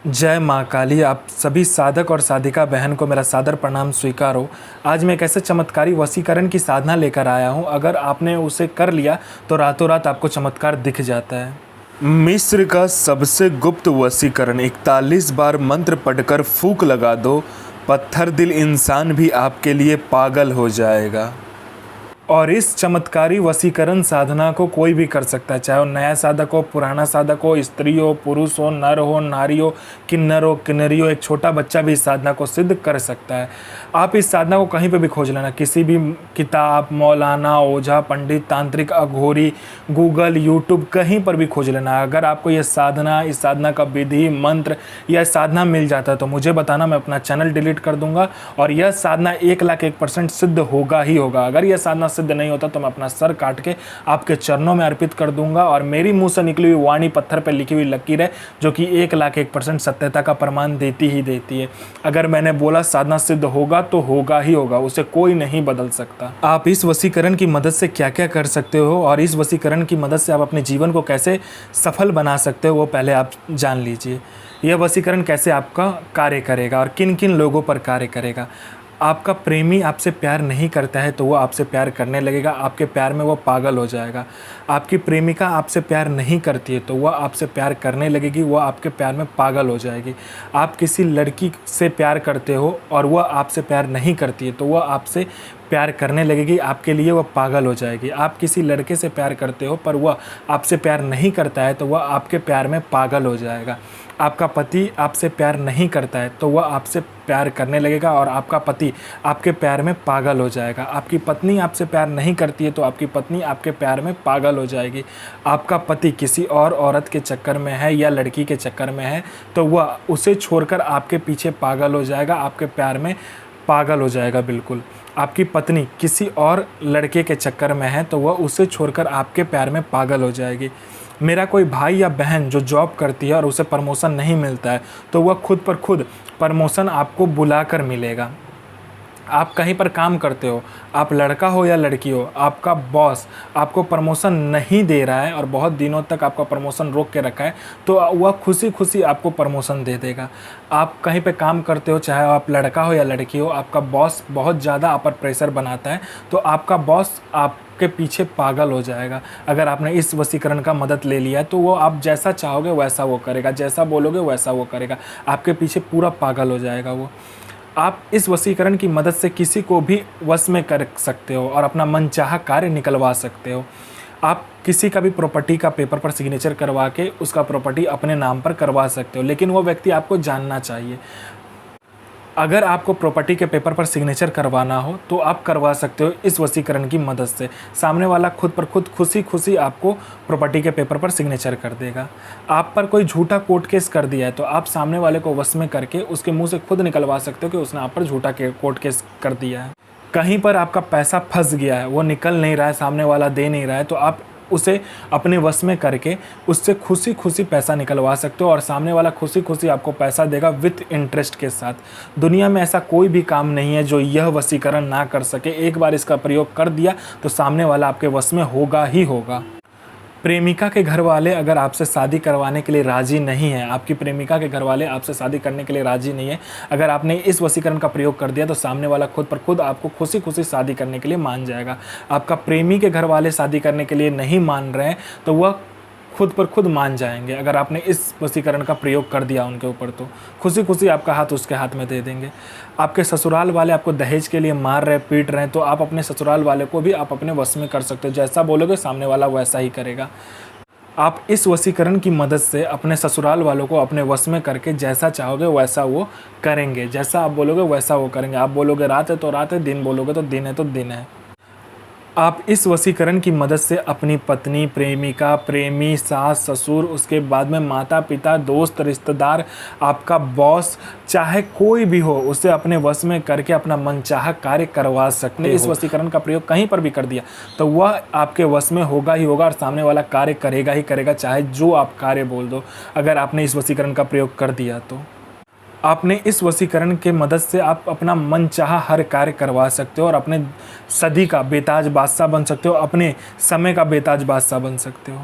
जय माँ काली। आप सभी साधक और साधिका बहन को मेरा सादर प्रणाम स्वीकार हो। आज मैं एक ऐसे चमत्कारी वशीकरण की साधना लेकर आया हूँ। अगर आपने उसे कर लिया तो रातों रात आपको चमत्कार दिख जाता है। मिस्र का सबसे गुप्त वशीकरण। 41 बार मंत्र पढ़कर फूंक लगा दो, पत्थर दिल इंसान भी आपके लिए पागल हो जाएगा। और इस चमत्कारी वशीकरण साधना को कोई भी कर सकता है, चाहे वो नया साधक हो, पुराना साधक हो, स्त्री हो, पुरुष हो, नर हो, नारी हो, किन्नर हो, किन्नरी हो, एक छोटा बच्चा भी इस साधना को सिद्ध कर सकता है। आप इस साधना को कहीं पे भी खोज लेना, किसी भी किताब, मौलाना, ओझा, पंडित, तांत्रिक, अघोरी, गूगल, यूट्यूब, कहीं पर भी खोज लेना। अगर आपको ये साधना, इस साधना का विधि, मंत्र या साधना मिल जाता है तो मुझे बताना, मैं अपना चैनल डिलीट कर दूंगा। और यह साधना 1,01% सिद्ध होगा ही होगा। अगर यह साधना सिद्ध नहीं होता तो मैं अपना सर काट के आपके चरणों में अर्पित कर दूंगा। और मेरी मुंह से निकली हुई वाणी पत्थर पर लिखी हुई लकीर है, जो कि 1,01% सत्यता का प्रमाण देती ही देती है। अगर मैंने बोला साधना सिद्ध होगा तो होगा ही होगा, उसे कोई नहीं बदल सकता। आप इस वशीकरण की मदद से क्या क्या कर सकते हो और इस वशीकरण की मदद से आप अपने जीवन को कैसे सफल बना सकते हो, वो पहले आप जान लीजिए। यह वशीकरण कैसे आपका कार्य करेगा और किन किन लोगों पर कार्य करेगा। आपका प्रेमी आपसे प्यार नहीं करता है तो वो आपसे प्यार करने लगेगा, आपके प्यार में वो पागल हो जाएगा। आपकी प्रेमिका आपसे प्यार नहीं करती है तो वह आपसे प्यार करने लगेगी, वह आपके प्यार में पागल हो जाएगी। आप किसी लड़की से प्यार करते हो और वह आपसे प्यार नहीं करती है तो वह आपसे प्यार करने लगेगी, आपके लिए वह पागल हो जाएगी। आप किसी लड़के से प्यार करते हो पर वह आपसे प्यार नहीं करता है तो वह आपके प्यार में पागल हो जाएगा। आपका पति आपसे प्यार नहीं करता है तो वह आपसे प्यार करने लगेगा और आपका पति आपके प्यार में पागल हो जाएगा। आपकी पत्नी आपसे प्यार नहीं करती है तो आपकी पत्नी आपके प्यार में पागल हो जाएगी। आपका पति किसी और औरत के चक्कर में है या लड़की के चक्कर में है तो वह उसे छोड़कर आपके पीछे पागल हो जाएगा, आपके प्यार में पागल हो जाएगा। बिल्कुल। आपकी पत्नी किसी और लड़के के चक्कर में है तो वह उसे छोड़कर आपके प्यार में पागल हो जाएगी। मेरा कोई भाई या बहन जो जॉब करती है और उसे प्रमोशन नहीं मिलता है तो वह खुद पर खुद प्रमोशन आपको बुलाकर मिलेगा। आप कहीं पर काम करते हो, आप लड़का हो या लड़की हो, आपका बॉस आपको प्रमोशन नहीं दे रहा है और बहुत दिनों तक आपका प्रमोशन रोक के रखा है तो वह खुशी खुशी आपको प्रमोशन दे देगा। आप कहीं पे काम करते हो, चाहे आप लड़का हो या लड़की हो, आपका बॉस बहुत ज़्यादा आप पर प्रेशर बनाता है तो आपका बॉस आपके पीछे पागल हो जाएगा। अगर आपने इस वशीकरण का मदद ले लिया है तो वो आप जैसा चाहोगे वैसा वो करेगा, जैसा बोलोगे वैसा वो करेगा, आपके पीछे पूरा पागल हो जाएगा वो। आप इस वशीकरण की मदद से किसी को भी वश में कर सकते हो और अपना मनचाहा कार्य निकलवा सकते हो। आप किसी का भी प्रॉपर्टी का पेपर पर सिग्नेचर करवा के उसका प्रॉपर्टी अपने नाम पर करवा सकते हो, लेकिन वो व्यक्ति आपको जानना चाहिए। अगर आपको प्रॉपर्टी के पेपर पर सिग्नेचर करवाना हो तो आप करवा सकते हो इस वशीकरण की मदद से। सामने वाला खुद पर खुद खुशी खुशी आपको प्रॉपर्टी के पेपर पर सिग्नेचर कर देगा। आप पर कोई झूठा कोर्ट केस कर दिया है तो आप सामने वाले को वश में करके उसके मुंह से खुद निकलवा सकते हो कि उसने आप पर झूठा कोर्ट केस कर दिया है। कहीं पर आपका पैसा फंस गया है, वो निकल नहीं रहा है, सामने वाला दे नहीं रहा है, तो आप उसे अपने वश में करके उससे खुशी खुशी पैसा निकलवा सकते हो और सामने वाला खुशी खुशी आपको पैसा देगा विथ इंटरेस्ट के साथ। दुनिया में ऐसा कोई भी काम नहीं है जो यह वशीकरण ना कर सके। एक बार इसका प्रयोग कर दिया तो सामने वाला आपके वश में होगा ही होगा। प्रेमिका के घर वाले अगर आपसे शादी करवाने के लिए राज़ी नहीं है, आपकी प्रेमिका के घर वाले आपसे शादी करने के लिए राज़ी नहीं है, अगर आपने इस वशीकरण का प्रयोग कर दिया तो सामने वाला खुद पर खुद आपको खुशी खुशी शादी करने के लिए मान जाएगा। आपका प्रेमी के घर वाले शादी करने के लिए नहीं मान रहे हैं तो वह खुद पर खुद मान जाएंगे। अगर आपने इस वशीकरण का प्रयोग कर दिया उनके ऊपर तो खुशी खुशी आपका हाथ उसके हाथ में दे देंगे। आपके ससुराल वाले आपको दहेज के लिए मार रहे, पीट रहे हैं तो आप अपने ससुराल वाले को भी आप अपने वश में कर सकते हो। जैसा बोलोगे सामने वाला वैसा ही करेगा। आप इस वशीकरण की मदद से अपने ससुराल वालों को अपने वश में करके जैसा चाहोगे वैसा वो करेंगे, जैसा आप बोलोगे वैसा वो करेंगे। आप बोलोगे रात है तो रात है, दिन बोलोगे तो दिन है तो दिन है। आप इस वशीकरण की मदद से अपनी पत्नी, प्रेमिका, प्रेमी, सास, ससुर, उसके बाद में माता पिता, दोस्त, रिश्तेदार, आपका बॉस, चाहे कोई भी हो, उसे अपने वश में करके अपना मनचाहा कार्य करवा सकते हो। इस वशीकरण का प्रयोग कहीं पर भी कर दिया तो वह आपके वश में होगा ही होगा और सामने वाला कार्य करेगा ही करेगा, चाहे जो आप कार्य बोल दो। अगर आपने इस वशीकरण का प्रयोग कर दिया तो आपने इस वशीकरण के मदद से आप अपना मनचाहा हर कार्य करवा सकते हो और अपने सदी का बेताज बादशाह बन सकते हो, अपने समय का बेताज बादशाह बन सकते हो।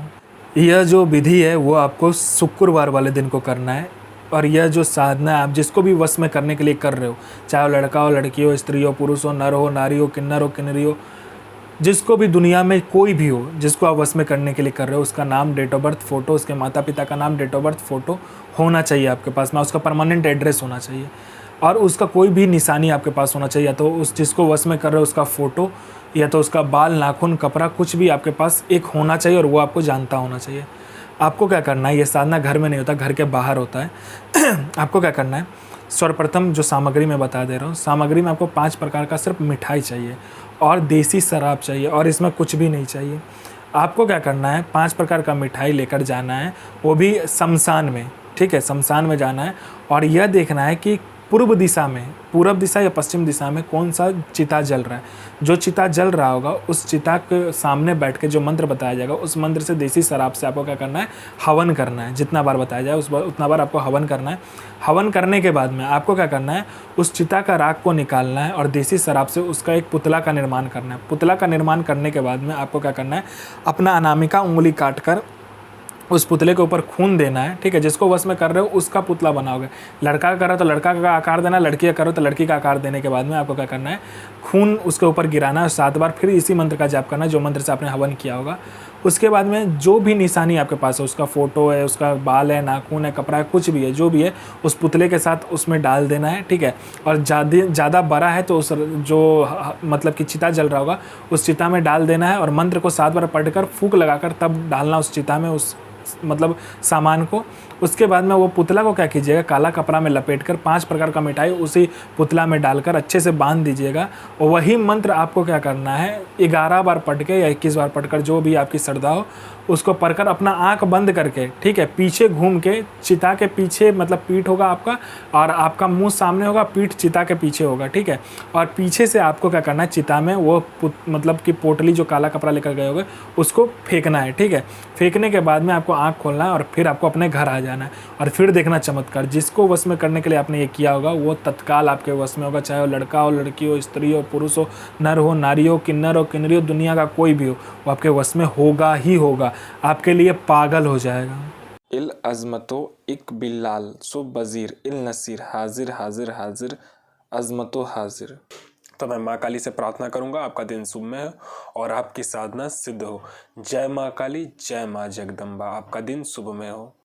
यह जो विधि है वो आपको शुक्रवार वाले दिन को करना है। और यह जो साधना आप जिसको भी वश में करने के लिए कर रहे हो, चाहे वो लड़का हो, लड़की हो, स्त्री हो, पुरुष हो, नर हो, नारी हो, किन्नरी हो, जिसको भी दुनिया में कोई भी हो जिसको आप वश में करने के लिए कर रहे हो, उसका नाम, डेट ऑफ बर्थ, फ़ोटो, उसके माता पिता का नाम, डेट ऑफ बर्थ, फ़ोटो होना चाहिए आपके पास में। उसका परमानेंट एड्रेस होना चाहिए और उसका कोई भी निशानी आपके पास होना चाहिए। या तो उस जिसको वश में कर रहे हो उसका फ़ोटो, या तो उसका बाल, नाखून, कपड़ा, कुछ भी आपके पास एक होना चाहिए और वो आपको जानता होना चाहिए। आपको क्या करना है, ये साधना घर में नहीं होता, घर के बाहर होता है। आपको क्या करना है, सर्वप्रथम जो सामग्री मैं बता दे रहा हूँ, सामग्री में आपको 5 प्रकार का सिर्फ मिठाई चाहिए और देसी शराब चाहिए और इसमें कुछ भी नहीं चाहिए। आपको क्या करना है, 5 प्रकार का मिठाई लेकर जाना है, वो भी शमशान में, ठीक है, शमशान में जाना है और यह देखना है कि पूर्व दिशा में, पूरब दिशा या पश्चिम दिशा में कौन सा चिता जल रहा है। जो चिता जल रहा होगा उस चिता के सामने बैठ के जो मंत्र बताया जाएगा उस मंत्र से देसी शराब से आपको क्या करना है, हवन करना है। जितना बार बताया जाए उतना बार आपको हवन करना है। हवन करने के बाद में आपको क्या करना है, उस चिता का राख को निकालना है और देसी शराब से उसका एक पुतला का निर्माण करना है। पुतला का निर्माण करने के बाद में आपको क्या करना है, अपना अनामिका उंगली काट कर उस पुतले के ऊपर खून देना है, ठीक है। जिसको वश में कर रहे हो उसका पुतला बनाओगे। लड़का का करो तो लड़का का आकार देना, लड़की का करो तो लड़की का आकार देने के बाद में आपको क्या करना है, खून उसके ऊपर गिराना है 7 बार, फिर इसी मंत्र का जाप करना है जो मंत्र से आपने हवन किया होगा। उसके बाद में जो भी निशानी आपके पास है, उसका फ़ोटो है, उसका बाल है, नाखून है, कपड़ा है, कुछ भी है, जो भी है उस पुतले के साथ उसमें डाल देना है, ठीक है। और ज़्यादा बड़ा है तो उस जो मतलब कि चिता जल रहा होगा उस चिता में डाल देना है और मंत्र को 7 बार पढ़कर फूंक लगाकर तब डालना उस चिता में, उस मतलब सामान को। उसके बाद में वो पुतला को क्या कीजिएगा, काला कपड़ा में लपेटकर 5 प्रकार का मिठाई उसी पुतला में डालकर अच्छे से बांध दीजिएगा और वही मंत्र आपको क्या करना है, 11 बार पढ़ के या 21 बार पढ़कर, जो भी आपकी श्रद्धा हो उसको पढ़कर अपना आंख बंद करके, ठीक है, पीछे घूम के, चिता के पीछे मतलब पीठ होगा आपका और आपका मुंह सामने होगा, पीठ चिता के पीछे होगा, ठीक है। और पीछे से आपको क्या करना है, चिता में वो मतलब कि पोटली जो काला कपड़ा लेकर गए होगे उसको फेंकना है, ठीक है। फेंकने के बाद में आपको आँख खोलना है और फिर आपको अपने घर आ जाना है और फिर देखना चमत्कार। जिसको वश में करने के लिए आपने ये किया होगा वो तत्काल आपके वश में होगा, चाहे वो लड़का हो, लड़की हो, स्त्री हो, पुरुष हो, नर हो, नारी हो, किन्नर हो, किन्नरी हो, दुनिया का कोई भी हो, वो आपके वश में होगा ही होगा, आपके लिए पागल हो जाएगा। इल अज़मतो इक बिल्लाल सो बज़ीर इल नसीर हाजिर हाजिर हाजिर अज़मतो हाजिर। तो मैं माँ काली से प्रार्थना करूँगा आपका दिन शुभ में हो और आपकी साधना सिद्ध हो। जय माँ काली, जय माँ जगदम्बा। आपका दिन शुभ में हो।